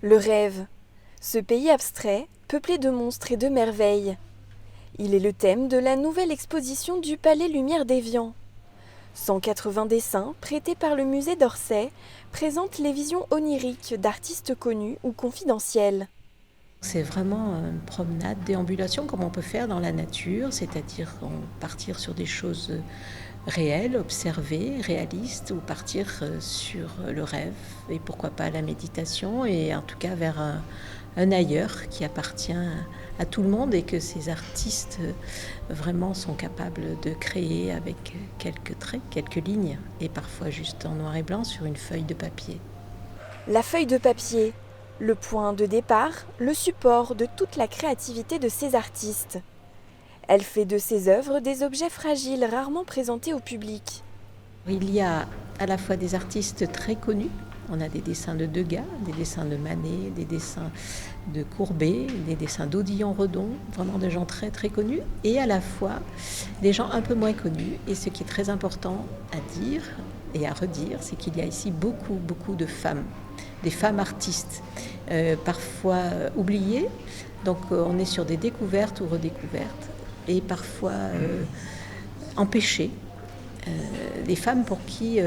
Le rêve, ce pays abstrait, peuplé de monstres et de merveilles. Il est le thème de la nouvelle exposition du Palais Lumière d'Évian. 180 dessins, prêtés par le musée d'Orsay, présentent les visions oniriques d'artistes connus ou confidentiels. C'est vraiment une promenade, déambulation comme on peut faire dans la nature, c'est-à-dire partir sur des choses réelles, observées, réalistes, ou partir sur le rêve et pourquoi pas la méditation, et en tout cas vers un ailleurs qui appartient à tout le monde et que ces artistes vraiment sont capables de créer avec quelques traits, quelques lignes, et parfois juste en noir et blanc sur une feuille de papier. La feuille de papier, le point de départ, le support de toute la créativité de ces artistes. Elle fait de ses œuvres des objets fragiles rarement présentés au public. Il y a à la fois des artistes très connus, on a des dessins de Degas, des dessins de Manet, des dessins de Courbet, des dessins d'Odillon-Redon, vraiment des gens très très connus, et à la fois des gens un peu moins connus. Et ce qui est très important à dire et à redire, c'est qu'il y a ici beaucoup de femmes, des femmes artistes, parfois oubliées, donc on est sur des découvertes ou redécouvertes, et parfois empêchées. Des femmes pour qui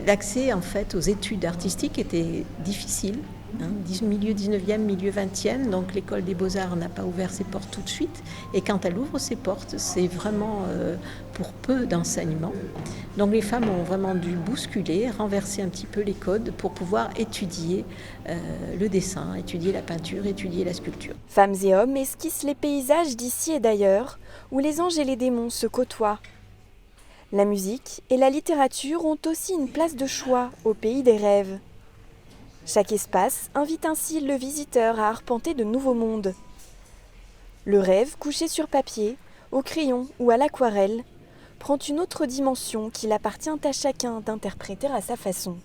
l'accès en fait aux études artistiques était difficile, milieu 19e, milieu 20e, donc l'école des beaux-arts n'a pas ouvert ses portes tout de suite, et quand elle ouvre ses portes, c'est vraiment pour peu d'enseignement. Donc les femmes ont vraiment dû bousculer, renverser un petit peu les codes pour pouvoir étudier le dessin, étudier la peinture, étudier la sculpture. Femmes et hommes esquissent les paysages d'ici et d'ailleurs, où les anges et les démons se côtoient. La musique et la littérature ont aussi une place de choix au pays des rêves. Chaque espace invite ainsi le visiteur à arpenter de nouveaux mondes. Le rêve, couché sur papier, au crayon ou à l'aquarelle, prend une autre dimension qu'il appartient à chacun d'interpréter à sa façon.